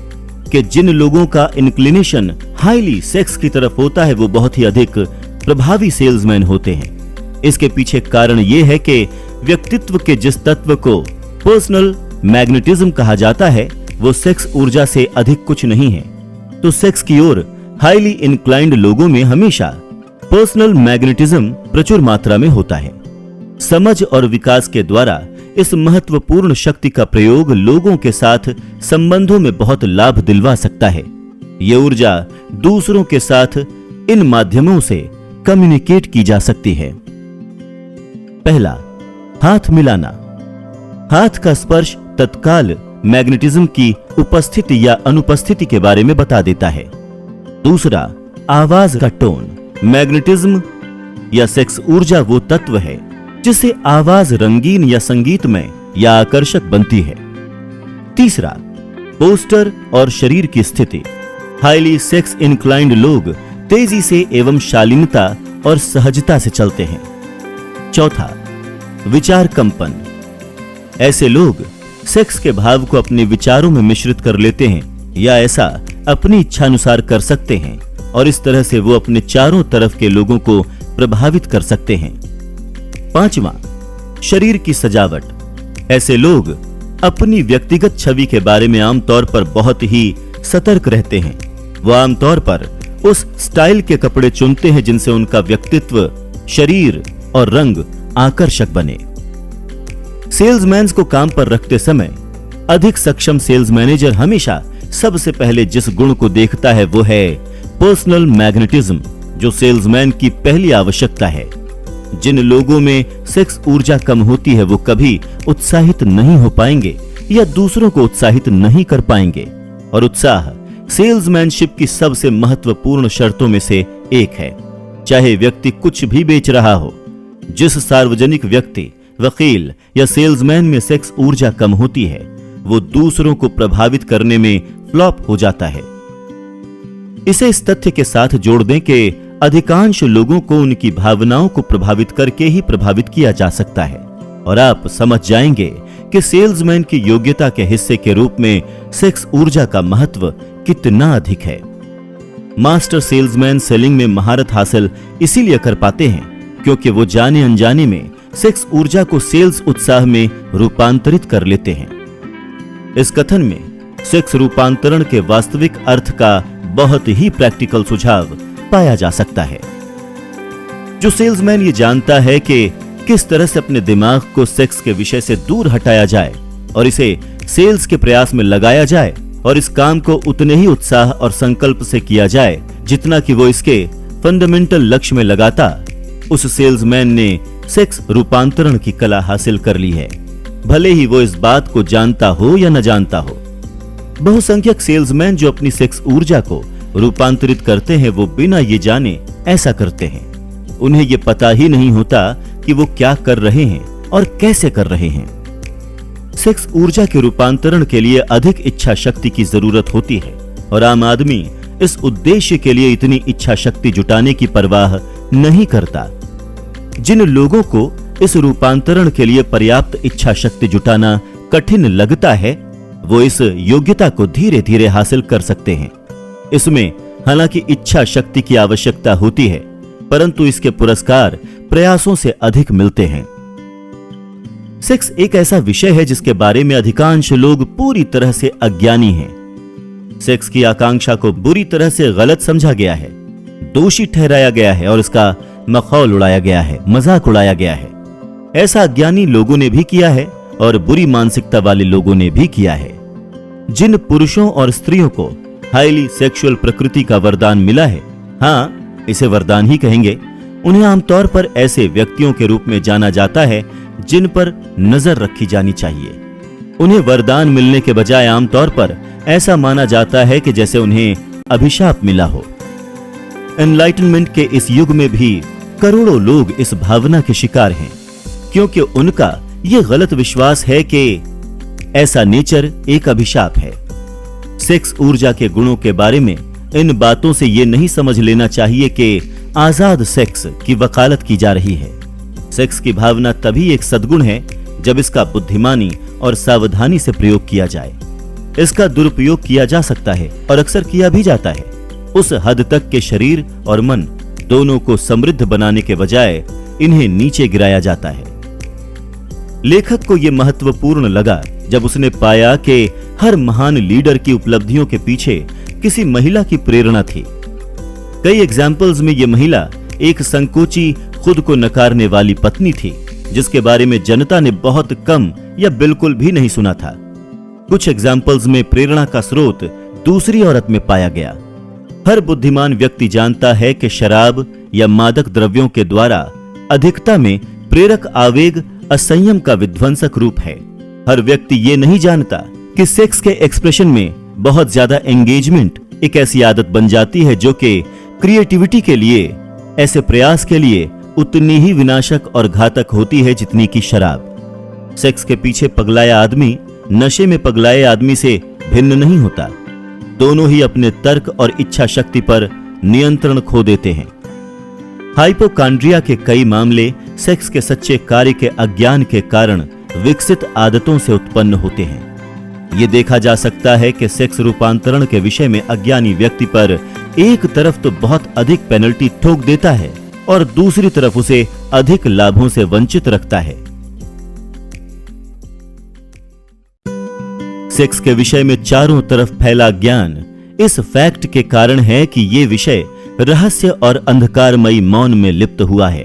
कि जिन लोगों का इंक्लिनेशन हाईली सेक्स की तरफ होता है वो बहुत ही अधिक प्रभावी सेल्समैन होते हैं। इसके पीछे कारण ये है कि व्यक्तित्व के जिस तत्व को पर्सनल मैग्नेटिज्म कहा जाता है वो सेक्स ऊर्जा से अधिक कुछ नहीं है। तो सेक्स की ओर हाईली इंक्लाइंड लोगों में हमेशा पर्सनल मैग्नेटिज्म प्रचुर मात्रा में होता है। समझ और विकास के द्वारा इस महत्वपूर्ण शक्ति का प्रयोग लोगों के साथ संबंधों में बहुत लाभ दिलवा सकता है। ये ऊर्जा दूसरों के साथ इन माध्यमों से कम्युनिकेट की जा सकती है। पहला, हाथ मिलाना। हाथ का स्पर्श तत्काल मैग्नेटिज्म की उपस्थिति या अनुपस्थिति के बारे में बता देता है। दूसरा, आवाज का टोन। मैग्नेटिज्म या सेक्स ऊर्जा वो तत्व है जिससे आवाज रंगीन या संगीतमय या आकर्षक बनती है। तीसरा, पोस्टर और शरीर की स्थिति। हाईली सेक्स इंक्लाइंड लोग तेजी से एवं शालीनता और सहजता से चलते हैं। चौथा, विचार कंपन। ऐसे लोग सेक्स के भाव को अपने विचारों में मिश्रित कर लेते हैं या ऐसा अपनी इच्छानुसार कर सकते हैं और इस तरह से वो अपने चारों तरफ के लोगों को प्रभावित कर सकते हैं। पांचवा, शरीर की सजावट। ऐसे लोग अपनी व्यक्तिगत छवि के बारे में आमतौर पर बहुत ही सतर्क रहते हैं। वो आमतौर पर उस स्टाइल के कपड़े चुनते हैं जिनसे उनका व्यक्तित्व, शरीर और रंग आकर्षक बने। सेल्समैन को काम पर रखते समय अधिक सक्षम सेल्स मैनेजर हमेशा सबसे पहले जिस गुण को देखता है वो है पर्सनल मैग्नेटिज्म, जो सेल्समैन की पहली आवश्यकता है। जिन लोगों में सेक्स ऊर्जा कम होती है वो कभी उत्साहित नहीं हो पाएंगे या दूसरों को उत्साहित नहीं कर पाएंगे, और उत्साह सेल्समैनशिप की सबसे महत्वपूर्ण शर्तों में से एक है। चाहे व्यक्ति कुछ भी बेच रहा हो, जिस सार्वजनिक व्यक्ति, वकील या सेल्समैन में सेक्स ऊर्जा कम होती है वो दूसरों को प्रभावित करने में फ्लॉप हो जाता है। इसे इस तथ्य के साथ जोड़ दें कि अधिकांश लोगों को उनकी भावनाओं को प्रभावित करके ही प्रभावित किया जा सकता है, और आप समझ जाएंगे कि सेल्समैन की योग्यता के हिस्से के रूप में सेक्स ऊर्जा का महत्व कितना अधिक है। मास्टर सेल्समैन सेलिंग में महारत हासिल इसीलिए कर पाते हैं क्योंकि वो जाने अनजाने में सेक्स ऊर्जा को सेल्स उत्साह में रूपांतरित कर लेते हैं। इस कथन में सेक्स रूपांतरण के वास्तविक अर्थ का बहुत ही प्रैक्टिकल सुझाव पाया जा सकता है। जो सेल्समैन ये जानता है कि किस तरह से अपने दिमाग को सेक्स के विषय से दूर हटाया जाए और इसे सेल्स के प्रयास में लगाया जाए और इस काम को उतने ही उत्साह और संकल्प से किया जाए जितना कि वो इसके फंडामेंटल लक्ष्य में लगाता, उस सेल्समैन ने सेक्स रूपांतरण की कला हासिल कर ली है, भले ही वो इस बात को जानता हो या न जानता हो। बहुसंख्यक सेल्समैन जो अपनी सेक्स ऊर्जा को रूपांतरित करते हैं वो बिना ये जाने ऐसा करते हैं। उन्हें ये पता ही नहीं होता कि वो क्या कर रहे हैं और कैसे कर रहे हैं। सेक्स ऊर्जा के रूपांतरण के लिए अधिक इच्छा शक्ति की जरूरत होती है और आम आदमी इस उद्देश्य के लिए इतनी इच्छा शक्ति जुटाने की परवाह नहीं करता। जिन लोगों को इस रूपांतरण के लिए पर्याप्त इच्छा शक्ति जुटाना कठिन लगता है वो इस योग्यता को धीरे धीरे हासिल कर सकते हैं। इसमें हालांकि इच्छा शक्ति की आवश्यकता होती है, परंतु इसके पुरस्कार प्रयासों से अधिक मिलते हैं। सेक्स एक ऐसा विषय है जिसके बारे में अधिकांश लोग पूरी तरह से अज्ञानी हैं। सेक्स की आकांक्षा को बुरी तरह से गलत समझा गया है, दोषी ठहराया गया है और इसका मखौल उड़ाया गया है, मजाक उड़ाया गया है। ऐसा अज्ञानी लोगों ने भी किया है और बुरी मानसिकता वाले लोगों ने भी किया है। जिन पुरुषों और स्त्रियों को हाईली सेक्सुअल प्रकृति का वरदान मिला है, हाँ इसे वरदान ही कहेंगे, उन्हें आमतौर पर ऐसे व्यक्तियों के रूप में जाना जाता है जिन पर नजर रखी जानी चाहिए। उन्हें वरदान मिलने के बजाय आमतौर पर ऐसा माना जाता है कि जैसे उन्हें अभिशाप मिला हो। एनलाइटनमेंट के इस युग में भी करोड़ों लोग इस भावना के शिकार हैं, क्योंकि उनका यह गलत विश्वास है कि ऐसा नेचर एक अभिशाप है। सेक्स ऊर्जा के गुणों के बारे में इन बातों से यह नहीं समझ लेना चाहिए कि आजाद सेक्स की वकालत की जा रही है। सेक्स की भावना तभी एक सद्गुण है जब इसका बुद्धिमानी और सावधानी से प्रयोग किया जाए। इसका दुरुपयोग किया जा सकता है और अक्सर किया भी जाता है, उस हद तक के शरीर और मन दोनों को समृद्ध बनाने के बजाय इन्हें नीचे गिराया जाता है। लेखक को यह महत्वपूर्ण लगा जब उसने पाया कि हर महान लीडर की उपलब्धियों के पीछे किसी महिला की प्रेरणा थी। कई एग्जाम्पल्स में यह महिला एक संकोची, खुद को नकारने वाली पत्नी थी जिसके बारे में जनता ने बहुत कम या बिल्कुल भी नहीं सुना था। कुछ एग्जाम्पल्स में प्रेरणा का स्रोत दूसरी औरत में पाया गया। हर बुद्धिमान व्यक्ति जानता है कि शराब या मादक द्रव्यों के द्वारा अधिकता में प्रेरक आवेग असंयम का विध्वंसक रूप है। हर व्यक्ति ये नहीं जानता कि सेक्स के एक्सप्रेशन में बहुत ज्यादा एंगेजमेंट एक ऐसी आदत बन जाती है जो कि क्रिएटिविटी के लिए, ऐसे प्रयास के लिए उतनी ही विनाशक और घातक होती है जितनी की शराब। सेक्स के पीछे पगलाया आदमी नशे में पगलाए आदमी से भिन्न नहीं होता। दोनों ही अपने तर्क और इच्छा शक्ति पर नियंत्रण खो देते हैं। हाइपोकांड्रिया के कई मामले सेक्स के सच्चे कार्य के अज्ञान के कारण विकसित आदतों से उत्पन्न होते हैं। यह देखा जा सकता है कि सेक्स रूपांतरण के विषय में अज्ञानी व्यक्ति पर एक तरफ तो बहुत अधिक पेनल्टी ठोक देता है और दूसरी तरफ उसे अधिक लाभों से वंचित रखता है। सेक्स के विषय में चारों तरफ फैला ज्ञान इस फैक्ट के कारण है कि यह विषय रहस्य और अंधकारमयी मौन में लिप्त हुआ है।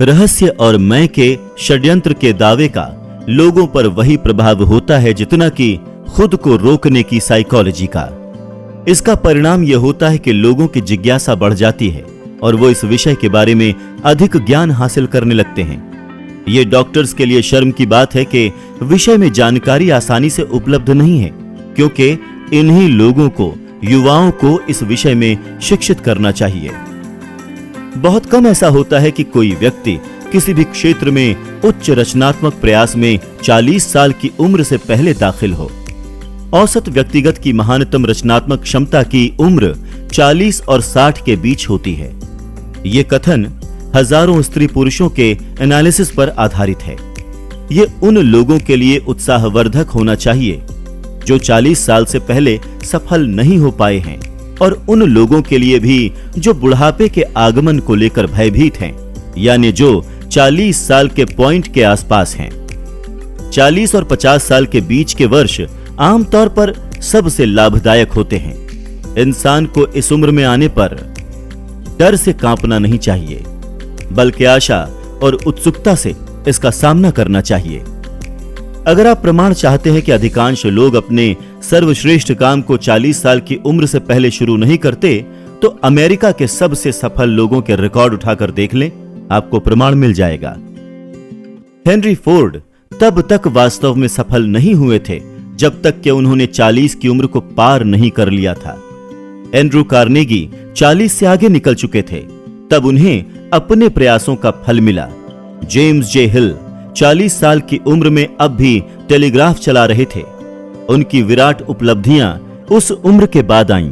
रहस्य और मय के षड्यंत्र के दावे का लोगों पर वही प्रभाव होता है जितना कि खुद को रोकने की साइकोलॉजी का। इसका परिणाम यह होता है कि लोगों की जिज्ञासा बढ़ जाती है और वो इस विषय के बारे में अधिक ज्ञान हासिल करने लगते हैं। ये डॉक्टर्स के लिए शर्म की बात है कि विषय में जानकारी आसानी से उपलब्ध नहीं है, क्योंकि इन्हीं लोगों को, युवाओं को इस विषय में शिक्षित करना चाहिए। बहुत कम ऐसा होता है कि कोई व्यक्ति किसी भी क्षेत्र में उच्च रचनात्मक प्रयास में 40 साल की उम्र से पहले दाखिल हो। औसत व्यक्तिगत की महानतम रचनात्मक क्षमता की उम्र 40 और 60 के बीच होती है। ये कथन हजारों स्त्री पुरुषों के एनालिसिस पर आधारित है। ये उन लोगों के लिए उत्साहवर्धक होना चाहिए जो 40 साल से पहले सफल नहीं हो पाए हैं, और उन लोगों के लिए भी जो बुढ़ापे के आगमन को लेकर भयभीत हैं, यानी जो 40 साल के पॉइंट के आसपास हैं। 40 और 50 साल के बीच के वर्ष आमतौर पर सबसे लाभदायक होते हैं। इंसान को इस उम्र में आने पर डर से कांपना नहीं चाहिए, बल्कि आशा और उत्सुकता से इसका सामना करना चाहिए। अगर आप प्रमाण चाहते हैं कि अधिकांश लोग अपने सर्वश्रेष्ठ काम को 40 साल की उम्र से पहले शुरू नहीं करते, तो अमेरिका के सबसे सफल लोगों के रिकॉर्ड उठाकर देख लें, आपको प्रमाण मिल जाएगा। हेनरी फोर्ड तब तक वास्तव में सफल नहीं हुए थे जब तक कि उन्होंने 40 की उम्र को पार नहीं कर लिया था। एंड्रू कार्नेगी 40 से आगे निकल चुके थे, तब उन्हें अपने प्रयासों का फल मिला। जेम्स जे हिल 40 साल की उम्र में अब भी टेलीग्राफ चला रहे थे। उनकी विराट उपलब्धियां उस उम्र के बाद आईं।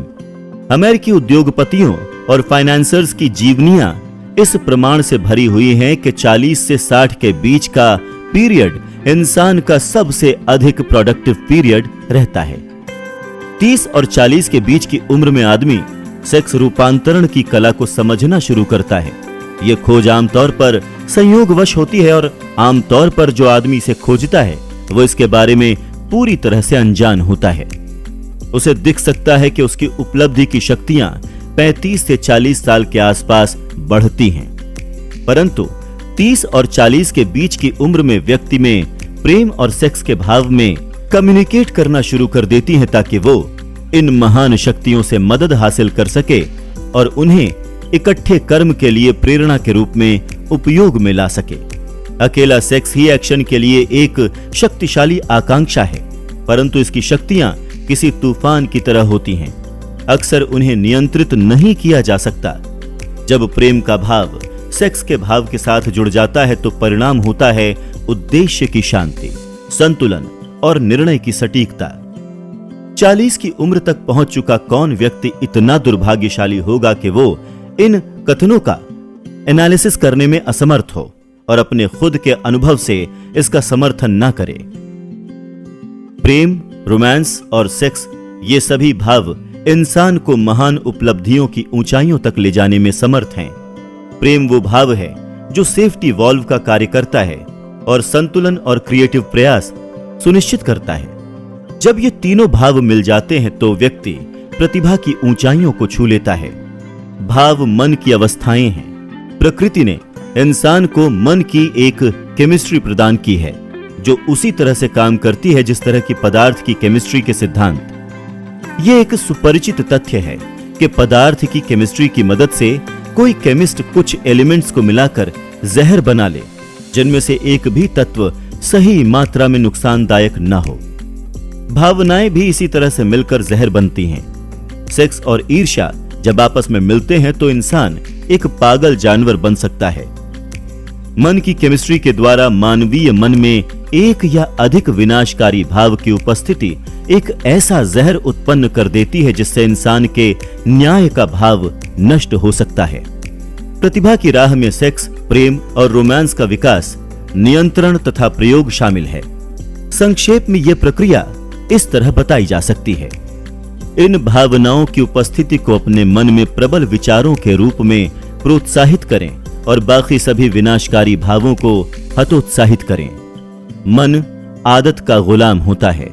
अमेरिकी उद्योगपतियों और फाइनेंसर्स की जीवनियां इस प्रमाण से भरी हुई हैं कि 40 से 60 के बीच का पीरियड इंसान का सबसे अधिक प्रोडक्टिव पीरियड रहता है। 30 और 40 के बीच की उम्र में आदमी सेक्स रूपांतरण की कला को समझना शुरू करता है। यह खोज आमतौर पर संयोगवश होती है और आमतौर पर जो आदमी इसे खोजता है वो इसके बारे में पूरी तरह से अनजान होता है। उसे दिख सकता है कि उसकी उपलब्धि की शक्तियां 35 से 40 साल के आसपास बढ़ती हैं, परंतु 30 और 40 के बीच की उम्र में व्यक्ति में प्रेम और सेक्स के भाव में कम्युनिकेट करना शुरू कर देती हैं ताकि वो इन महान शक्तियों से मदद हासिल कर सके और उन्हें इकट्ठे कर्म के लिए प्रेरणा के रूप में उपयोग में ला सके। अकेला सेक्स ही एक्शन के लिए एक शक्तिशाली आकांक्षा है, परंतु इसकी शक्तियां किसी तूफान की तरह होती हैं। अक्सर उन्हें नियंत्रित नहीं किया जा सकता। जब प्रेम का भाव सेक्स के भाव के साथ जुड़ जाता है तो परिणाम होता है उद्देश्य की शांति, संतुलन और निर्णय की सटीकता। 40 की उम्र तक पहुंच चुका कौन व्यक्ति इतना दुर्भाग्यशाली होगा कि वो इन कथनों का एनालिसिस करने में असमर्थ हो और अपने खुद के अनुभव से इसका समर्थन ना करे। प्रेम, रोमांस और सेक्स ये सभी भाव इंसान को महान उपलब्धियों की ऊंचाइयों तक ले जाने में समर्थ हैं। प्रेम वो भाव है जो सेफ्टी वॉल्व का कार्य करता है और संतुलन और क्रिएटिव प्रयास सुनिश्चित करता है। जब ये तीनों भाव मिल जाते हैं तो व्यक्ति प्रतिभा की ऊंचाइयों को छू लेता है। भाव मन की अवस्थाएं हैं। प्रकृति ने इंसान को मन की एक केमिस्ट्री प्रदान की है जो उसी तरह से काम करती है जिस तरह की पदार्थ की केमिस्ट्री के सिद्धांत। यह एक सुपरिचित तथ्य है कि पदार्थ की केमिस्ट्री की मदद से कोई केमिस्ट कुछ एलिमेंट्स को मिलाकर जहर बना ले जिनमें से एक भी तत्व सही मात्रा में नुकसानदायक न हो। भावनाएं भी इसी तरह से मिलकर जहर बनती हैं। सेक्स और ईर्ष्या जब आपस में मिलते हैं तो इंसान एक पागल जानवर बन सकता है। मन की केमिस्ट्री के द्वारा मानवीय मन में एक या अधिक विनाशकारी भाव की उपस्थिति एक ऐसा जहर उत्पन्न कर देती है जिससे इंसान के न्याय का भाव नष्ट हो सकता है। प्रतिभा की राह में सेक्स, प्रेम और रोमांस का विकास, नियंत्रण तथा प्रयोग शामिल है। संक्षेप में यह प्रक्रिया इस तरह बताई जा सकती है। इन भावनाओं की उपस्थिति को अपने मन में प्रबल विचारों के रूप में प्रोत्साहित करें और बाकी सभी विनाशकारी भावों को हतोत्साहित करें। मन आदत का गुलाम होता है।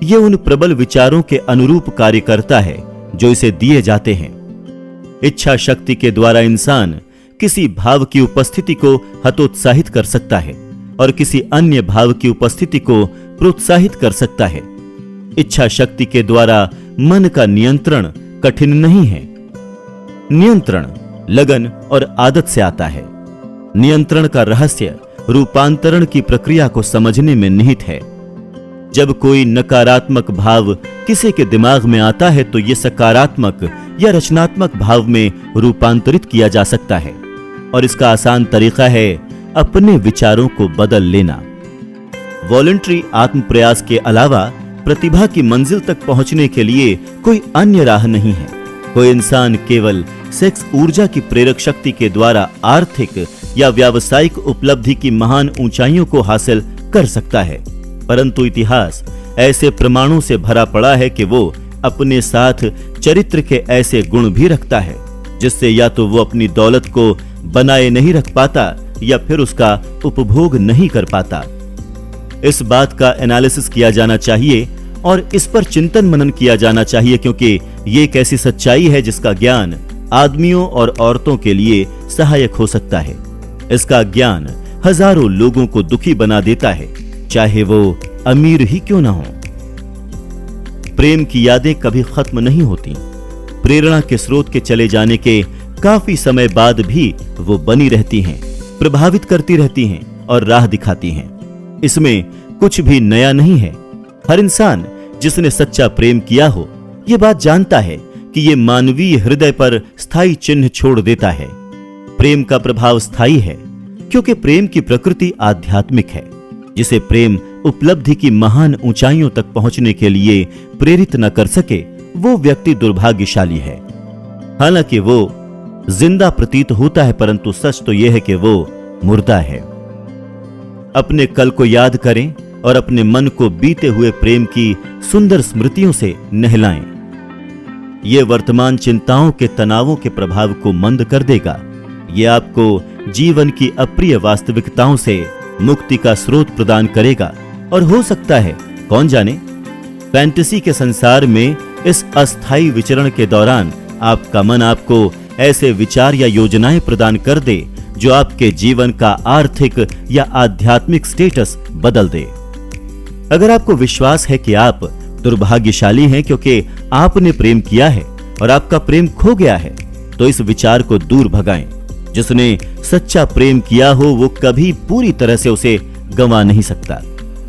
यह उन प्रबल विचारों के अनुरूप कार्य करता है जो इसे दिए जाते हैं। इच्छा शक्ति के द्वारा इंसान किसी भाव की उपस्थिति को हतोत्साहित कर सकता है और किसी अन्य भाव की उपस्थिति को प्रोत्साहित कर सकता है। इच्छा शक्ति के द्वारा मन का नियंत्रण कठिन नहीं है। नियंत्रण लगन और आदत से आता है। नियंत्रण का रहस्य रूपांतरण की प्रक्रिया को समझने में निहित है। जब कोई नकारात्मक भाव किसी के दिमाग में आता है तो यह सकारात्मक या रचनात्मक भाव में रूपांतरित किया जा सकता है और इसका आसान तरीका है अपने विचारों को बदल लेना। वॉलंटरी आत्म प्रयास के अलावा प्रतिभा की मंजिल तक पहुंचने के लिए कोई अन्य राह नहीं है। कोई इंसान केवल सेक्स ऊर्जा की प्रेरक शक्ति के द्वारा आर्थिक या व्यावसायिक उपलब्धि की महान ऊंचाइयों को हासिल कर सकता है, परंतु इतिहास ऐसे प्रमाणों से भरा पड़ा है कि वो अपने साथ चरित्र के ऐसे गुण भी रखता है जिससे या तो वो अपनी दौलत को बनाए नहीं रख पाता या फिर उसका उपभोग नहीं कर पाता। इस बात का एनालिसिस किया जाना चाहिए और इस पर चिंतन मनन किया जाना चाहिए क्योंकि ये एक ऐसी सच्चाई है जिसका ज्ञान आदमियों और औरतों के लिए सहायक हो सकता है। इसका ज्ञान हजारों लोगों को दुखी बना देता है, चाहे वो अमीर ही क्यों ना हो। प्रेम की यादें कभी खत्म नहीं होती। प्रेरणा के स्रोत के चले जाने के काफी समय बाद भी वो बनी रहती हैं, प्रभावित करती रहती हैं और राह दिखाती हैं। इसमें कुछ भी नया नहीं है। हर इंसान जिसने सच्चा प्रेम किया हो, ये बात जानता है कि ये मानवीय हृदय पर स्थायी चिन्ह छोड़ देता है। प्रेम का प्रभाव स्थायी है क्योंकि प्रेम की प्रकृति आध्यात्मिक है। जिसे प्रेम उपलब्धि की महान ऊंचाइयों तक पहुंचने के लिए प्रेरित न कर सके, वो व्यक्ति दुर्भाग्यशाली है। हालांकि वो जिंदा प्रतीत होता है, परंतु सच तो यह है कि वो मुर्दा है। अपने कल को याद करें और अपने मन को बीते हुए प्रेम की सुंदर स्मृतियों से नहलाएं। ये वर्तमान चिंताओं के तनावों के प्रभाव को मंद कर देगा। ये आपको जीवन की अप्रिय वास्तविकताओं से मुक्ति का स्रोत प्रदान करेगा और हो सकता है, कौन जाने, फैंटेसी के संसार में इस अस्थायी विचरण के दौरान आपका मन आपको ऐसे विचार या योजनाएं प्रदान कर दे जो आपके जीवन का आर्थिक या आध्यात्मिक स्टेटस बदल दे। अगर आपको विश्वास है कि आप दुर्भाग्यशाली हैं क्योंकि आपने प्रेम किया है और आपका प्रेम खो गया है, तो इस विचार को दूर भगाएं। जिसने सच्चा प्रेम किया हो वो कभी पूरी तरह से उसे गंवा नहीं सकता।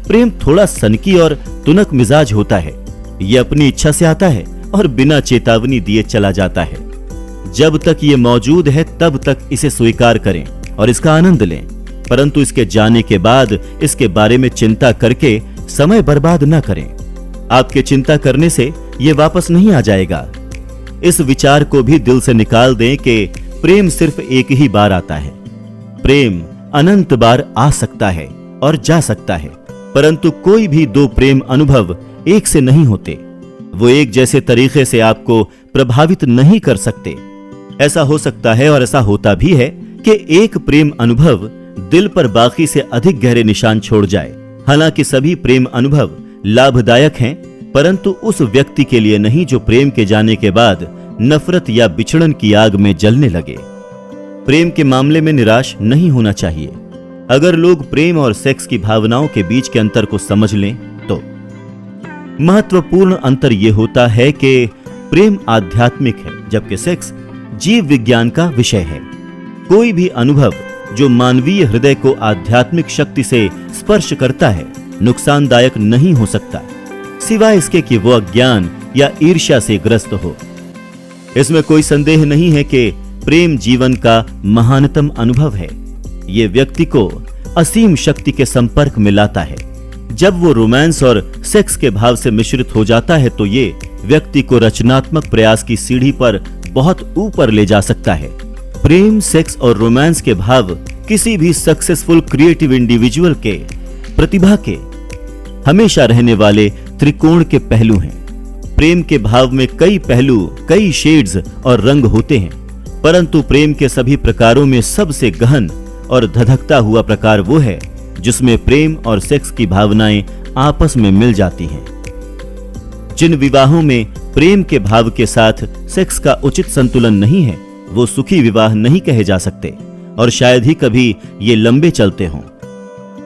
प्रेम थोड़ा सनकी और तुनक मिजाज होता है। ये अपनी इच्छा से आता है और बिना चेतावनी दिए चला जाता है। जब तक ये मौजूद है तब तक इसे स्वीकार करें और इसका आनंद लें, परंतु इसके जाने के बाद इसके बारे में चिंता करके समय बर्बाद न करें। आपके चिंता करने से ये वापस नहीं आ जाएगा। इस विचार को भी दिल से निकाल दें कि प्रेम सिर्फ एक ही बार आता है। प्रेम अनंत बार आ सकता है और जा सकता है, परंतु कोई भी दो प्रेम अनुभव एक से नहीं होते। वो एक जैसे तरीके से आपको प्रभावित नहीं कर सकते। ऐसा हो सकता है और ऐसा होता भी है कि एक प्रेम अनुभव दिल पर बाकी से अधिक गहरे निशान छोड़ जाए। हालांकि सभी प्रेम अनुभव लाभदायक हैं, परंतु उस व्यक्ति के लिए नहीं जो प्रेम के जाने के बाद नफरत या बिछड़न की आग में जलने लगे। प्रेम के मामले में निराश नहीं होना चाहिए। अगर लोग प्रेम और सेक्स की भावनाओं के बीच के अंतर को समझ लें तो महत्वपूर्ण अंतर यह होता है कि प्रेम आध्यात्मिक है जबकि सेक्स जीव विज्ञान का विषय है। कोई भी अनुभव जो मानवीय हृदय को आध्यात्मिक शक्ति से स्पर्श करता है नुकसानदायक नहीं हो सकता, सिवाय इसके कि वो अज्ञान या ईर्ष्या से ग्रस्त हो। इसमें कोई संदेह नहीं है कि प्रेम जीवन का महानतम अनुभव है। ये व्यक्ति को असीम शक्ति के संपर्क में लाता है। जब वो रोमांस और सेक्स के भाव से मिश्रित हो जाता है तो ये व्यक्ति को रचनात्मक प्रयास की सीढ़ी पर बहुत ऊपर ले जा सकता है। प्रेम, सेक्स और रोमांस के भाव किसी भी सक्सेसफुल क्रिएटिव इंडिविजुअल के प्रतिभा के हमेशा रहने वाले त्रिकोण के पहलू हैं। प्रेम के भाव में कई पहलू, कई शेड्स और रंग होते हैं, परंतु प्रेम के सभी प्रकारों में सबसे गहन और धधकता हुआ प्रकार वो है जिसमें प्रेम और सेक्स की भावनाएं आपस में मिल जाती हैं। जिन विवाहों में प्रेम के भाव के साथ सेक्स का उचित संतुलन नहीं है वो सुखी विवाह नहीं कहे जा सकते और शायद ही कभी ये लंबे चलते हों।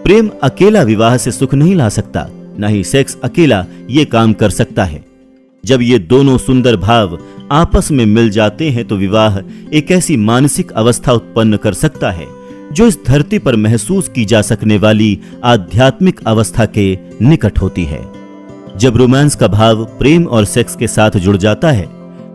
प्रेम अकेला विवाह से सुख नहीं ला सकता, न ही सेक्स अकेला ये काम कर सकता है। जब ये दोनों सुंदर भाव आपस में मिल जाते हैं तो विवाह एक ऐसी मानसिक अवस्था उत्पन्न कर सकता है जो इस धरती पर महसूस की जा सकने वाली आध्यात्मिक अवस्था के निकट होती है। जब रोमांस का भाव प्रेम और सेक्स के साथ जुड़ जाता है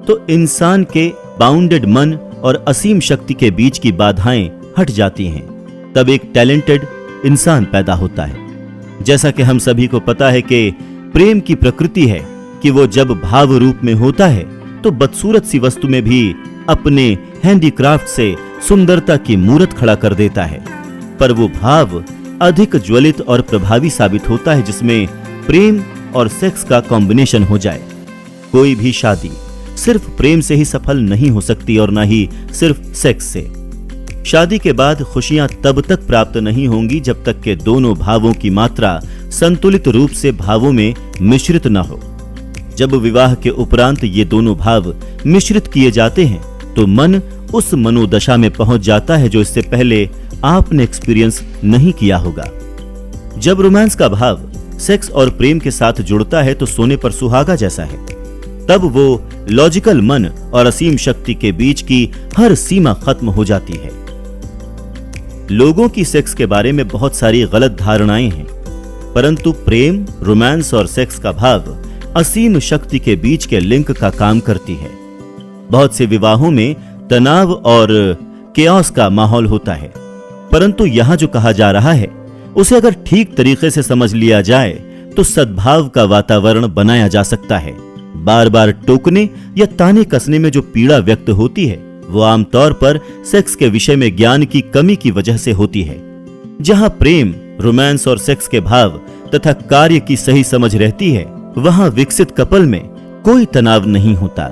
तो इंसान के बाउंडेड मन और असीम शक्ति के बीच की बाधाएं हट जाती हैं। तब एक टैलेंटेड इंसान पैदा होता है। जैसा कि हम सभी को पता है कि प्रेम की प्रकृति है कि वो जब भाव रूप में होता है तो बदसूरत सी वस्तु में भी अपने हैंडीक्राफ्ट से सुंदरता की मूर्त खड़ा कर देता है। पर वो भाव अधिक ज्वलित और प्रभावी साबित होता है जिसमें प्रेम और सेक्स का कॉम्बिनेशन हो जाए। कोई भी शादी सिर्फ प्रेम से ही सफल नहीं हो सकती और ना ही सिर्फ सेक्स से। शादी के बाद खुशियां तब तक प्राप्त नहीं होंगी जब तक कि दोनों भावों की मात्रा संतुलित रूप से भावों में मिश्रित न हो। जब विवाह के उपरांत ये दोनों भाव मिश्रित किए जाते हैं तो मन उस मनोदशा में पहुंच जाता है जो इससे पहले आपने एक्सपीरियंस नहीं किया होगा। जब रोमांस का भाव सेक्स और प्रेम के साथ जुड़ता है तो सोने पर सुहागा जैसा है। तब वो लॉजिकल मन और असीम शक्ति के बीच की हर सीमा खत्म हो जाती है। लोगों की सेक्स के बारे में बहुत सारी गलत धारणाएं हैं, परंतु प्रेम, रोमांस और सेक्स का भाव असीम शक्ति के बीच के लिंक का काम करती है। बहुत से विवाहों में तनाव और केओस का माहौल होता है, परंतु यहां जो कहा जा रहा है उसे अगर ठीक तरीके से समझ लिया जाए तो सद्भाव का वातावरण बनाया जा सकता है। बार बार टोकने या ताने कसने में जो पीड़ा व्यक्त होती है वो आमतौर पर सेक्स के विषय में ज्ञान की कमी की वजह से होती है। जहां प्रेम, रोमांस और सेक्स के भाव तथा कार्य की सही समझ रहती है, वहां विकसित कपल में कोई तनाव नहीं होता।